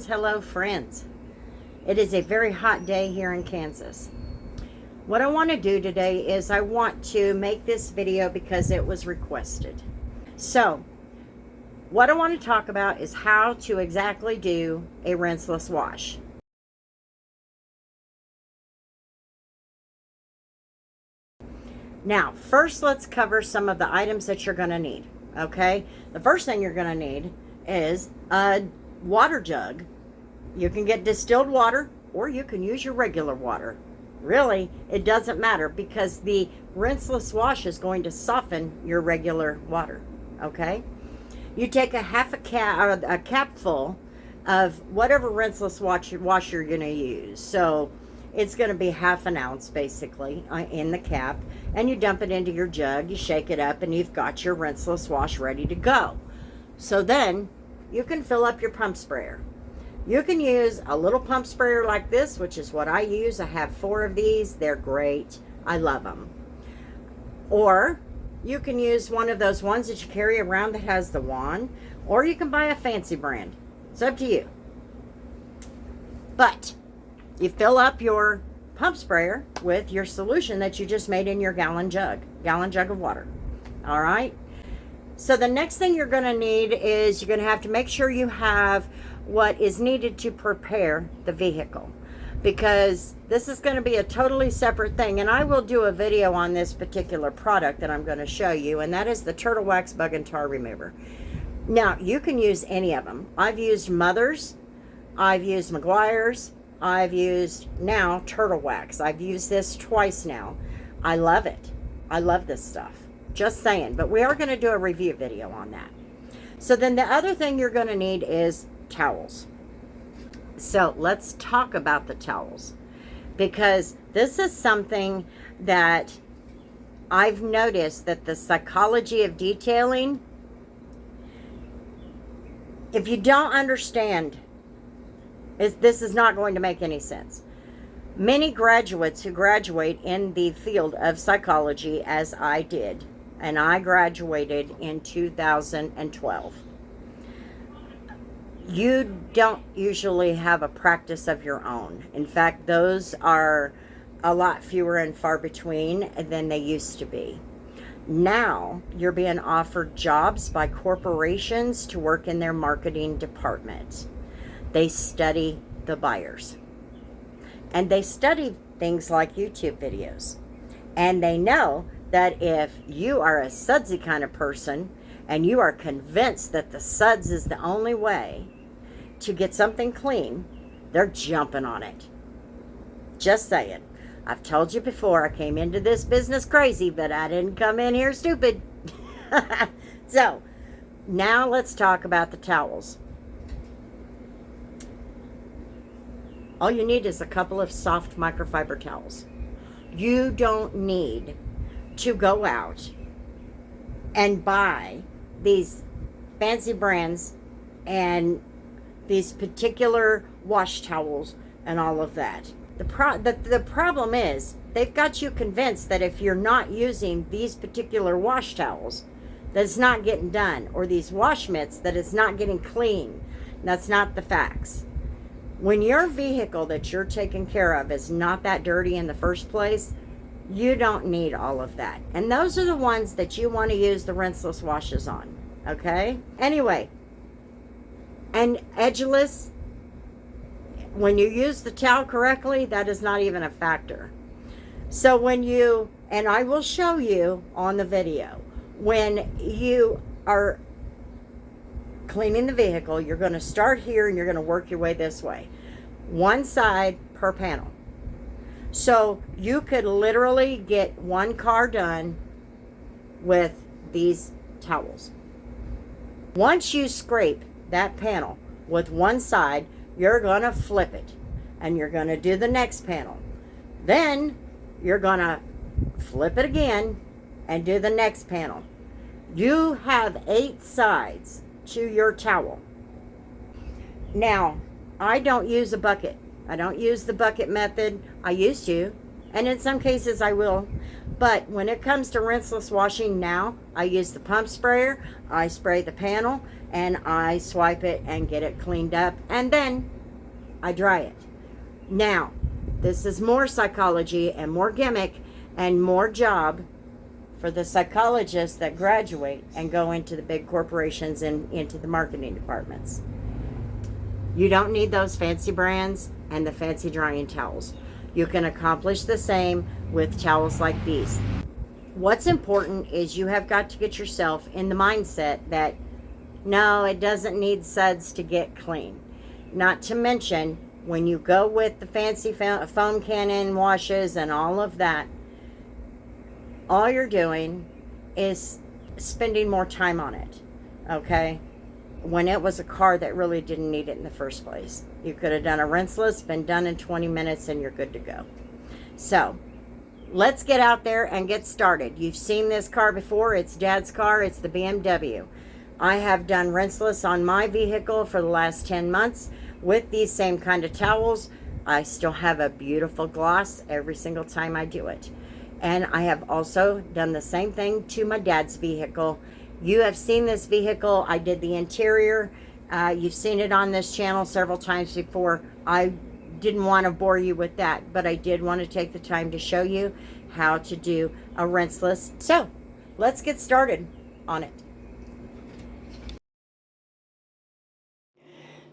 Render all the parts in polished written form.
hello friends. It is a very hot day here in Kansas. What I want to do today is I want to make this video because it was requested. So, what I want to talk about is how to exactly do a rinseless wash. Now, first let's cover some of the items that you're going to need, okay? The first thing you're going to need is a water jug. You can get distilled water or you can use your regular water. Really, it doesn't matter because the rinseless wash is going to soften your regular water, okay? You take a cap full of whatever rinseless wash you're going to use. So it's going to be half an ounce basically in the cap, and you dump it into your jug, you shake it up, and you've got your rinseless wash ready to go. So then you can fill up your pump sprayer. You can use a little pump sprayer like this, which is what I use. I have 4 of these. They're great. I love them. Or you can use one of those ones that you carry around that has the wand, or you can buy a fancy brand. It's up to you. But you fill up your pump sprayer with your solution that you just made in your gallon jug of water. All right. So the next thing you're going to need is you're going to have to make sure you have what is needed to prepare the vehicle, because this is going to be a totally separate thing, and I will do a video on this particular product that I'm going to show you, and that is the Turtle Wax Bug and Tar Remover. Now, you can use any of them. I've used Mother's, I've used McGuire's, I've used now Turtle Wax. I've used this twice now. I love it. I love this stuff. Just saying. But we are going to do a review video on that. So then the other thing you're going to need is towels. So let's talk about the towels, because this is something that I've noticed that the psychology of detailing, if you don't understand, this is not going to make any sense. Many graduates who graduate in the field of psychology, as I did, and I graduated in 2012, you don't usually have a practice of your own. In fact, those are a lot fewer and far between than they used to be. Now, you're being offered jobs by corporations to work in their marketing department. They study the buyers. And they study things like YouTube videos. And they know that if you are a sudsy kind of person and you are convinced that the suds is the only way to get something clean, they're jumping on it. Just saying. I've told you before, I came into this business crazy, but I didn't come in here stupid. So, now let's talk about the towels. All you need is a couple of soft microfiber towels. You don't need to go out and buy these fancy brands and these particular wash towels and all of that. The problem is they've got you convinced that if you're not using these particular wash towels, that it's not getting done, or these wash mitts, that it's not getting clean. That's not the facts. When your vehicle that you're taking care of is not that dirty in the first place, you don't need all of that. And those are the ones that you want to use the rinseless washes on, okay? Anyway, and edgeless, when you use the towel correctly, that is not even a factor. So when you, and I will show you on the video, when you are cleaning the vehicle, you're going to start here and you're going to work your way this way. One side per panel. So you could literally get one car done with these towels. Once you scrape that panel with one side, you're going to flip it and you're going to do the next panel. Then you're going to flip it again and do the next panel. You have 8 sides to your towel. Now, I don't use a bucket. I don't use the bucket method. I used to, and in some cases I will. But when it comes to rinseless washing now, I use the pump sprayer, I spray the panel, and I swipe it and get it cleaned up, and then I dry it. Now, this is more psychology and more gimmick and more job for the psychologists that graduate and go into the big corporations and into the marketing departments. You don't need those fancy brands and the fancy drying towels. You can accomplish the same with towels like these. What's important is you have got to get yourself in the mindset that no, it doesn't need suds to get clean. Not to mention, when you go with the fancy foam cannon washes and all of that, all you're doing is spending more time on it, okay? When it was a car that really didn't need it in the first place. You could have done a rinseless, been done in 20 minutes, and you're good to go. So, let's get out there and get started. You've seen this car before. It's Dad's car. It's the BMW. I have done rinseless on my vehicle for the last 10 months with these same kind of towels. I still have a beautiful gloss every single time I do it. And I have also done the same thing to my dad's vehicle. You have seen this vehicle. I did the interior. You've seen it on this channel several times before. I didn't want to bore you with that, but I did want to take the time to show you how to do a rinseless. So let's get started on it.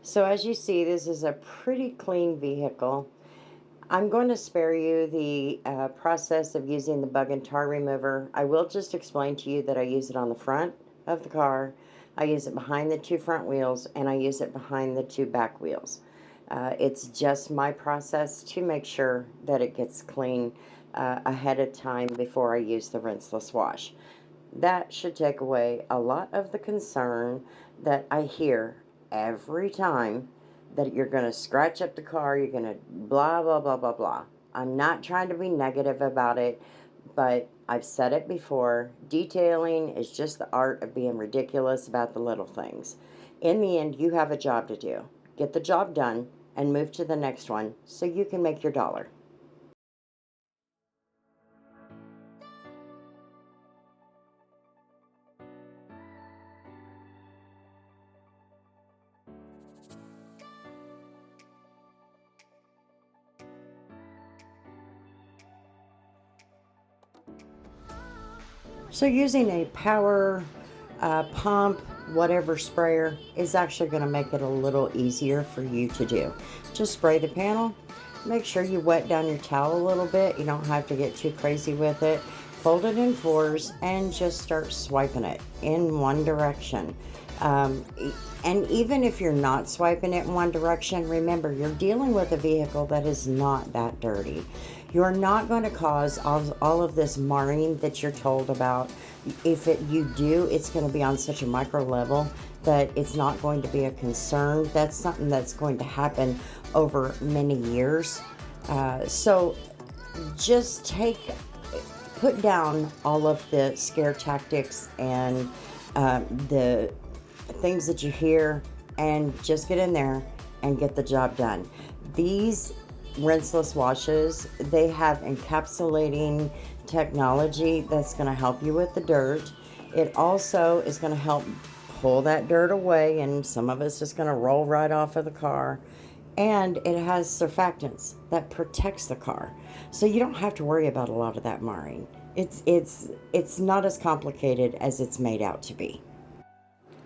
So as you see, this is a pretty clean vehicle. I'm going to spare you the process of using the bug and tar remover. I will just explain to you that I use it on the front of the car, I use it behind the 2 front wheels, and I use it behind the 2 back wheels. It's just my process to make sure that it gets clean ahead of time before I use the rinseless wash. That should take away a lot of the concern that I hear every time, that you're going to scratch up the car, you're going to blah, blah, blah, blah, blah. I'm not trying to be negative about it, but I've said it before. Detailing is just the art of being ridiculous about the little things. In the end, you have a job to do. Get the job done and move to the next one so you can make your dollar. So using a power pump, whatever sprayer, is actually going to make it a little easier for you to do. Just spray the panel. Make sure you wet down your towel a little bit. You don't have to get too crazy with it. Fold it in 4s and just start swiping it in one direction. And even if you're not swiping it in one direction, remember, you're dealing with a vehicle that is not that dirty. You're not going to cause all of this marring that you're told about. If you do, it's going to be on such a micro level that it's not going to be a concern. That's something that's going to happen over many years. So just put down all of the scare tactics and the things that you hear, and just get in there and get the job done. These rinseless washes, they have encapsulating technology that's going to help you with the dirt. It also is going to help pull that dirt away, and some of it's just going to roll right off of the car. And it has surfactants that protects the car, so you don't have to worry about a lot of that marring. It's not as complicated as it's made out to be.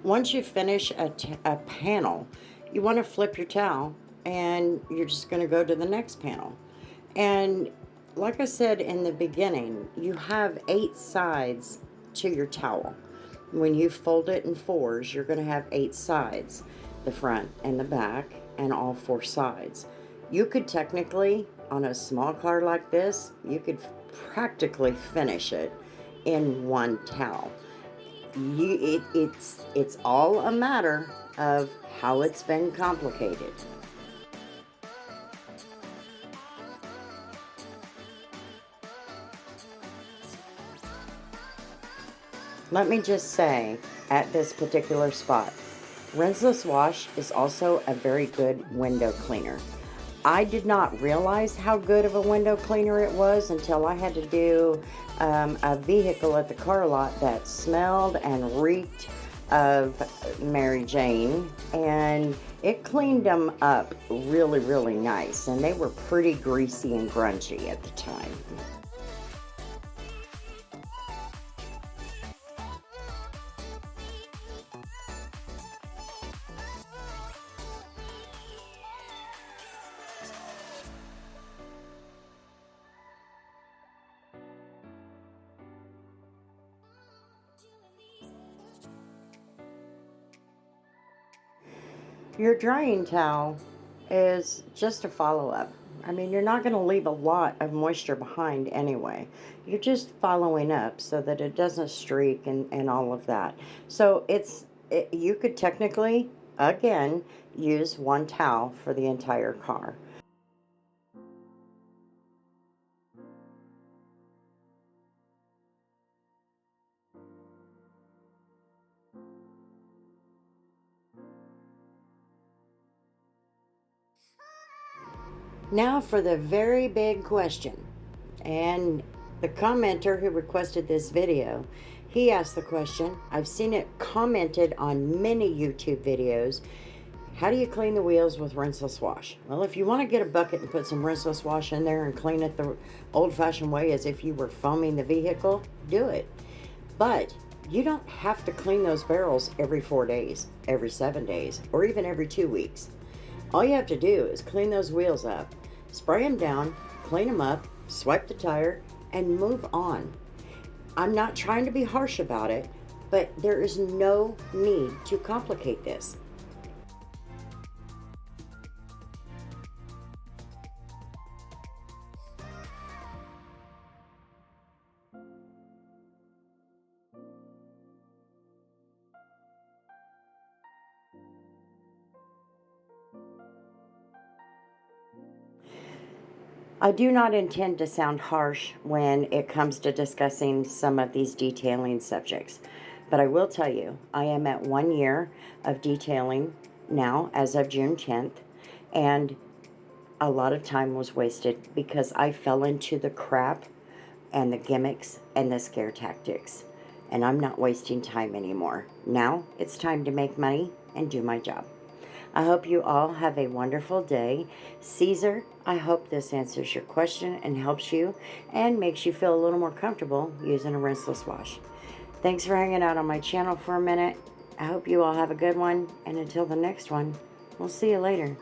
Once you finish a panel, you want to flip your towel, and you're just going to go to the next panel. And like I said in the beginning, you have 8 sides to your towel. When you fold it in 4s, you're going to have 8 sides, the front and the back and all 4 sides. You could technically, on a small car like this, you could practically finish it in one towel. It's all a matter of how it's been complicated. Let me just say, at this particular spot, Rinseless Wash is also a very good window cleaner. I did not realize how good of a window cleaner it was until I had to do a vehicle at the car lot that smelled and reeked of Mary Jane, and it cleaned them up really, really nice. And they were pretty greasy and grungy at the time. Your drying towel is just a follow-up. I mean, you're not going to leave a lot of moisture behind anyway. You're just following up so that it doesn't streak and all of that. So you could technically, again, use one towel for the entire car. Now for the very big question. And the commenter who requested this video, he asked the question. I've seen it commented on many YouTube videos. How do you clean the wheels with rinseless wash? Well, if you want to get a bucket and put some rinseless wash in there and clean it the old-fashioned way as if you were foaming the vehicle, do it. But you don't have to clean those barrels every 4 days, every 7 days, or even every 2 weeks. All you have to do is clean those wheels up, spray them down, clean them up, swipe the tire, and move on. I'm not trying to be harsh about it, but there is no need to complicate this. I do not intend to sound harsh when it comes to discussing some of these detailing subjects, but I will tell you, I am at 1 year of detailing now as of June 10th, and a lot of time was wasted because I fell into the crap and the gimmicks and the scare tactics, and I'm not wasting time anymore. Now it's time to make money and do my job. I hope you all have a wonderful day. Caesar, I hope this answers your question and helps you and makes you feel a little more comfortable using a rinseless wash. Thanks for hanging out on my channel for a minute. I hope you all have a good one, and until the next one, we'll see you later.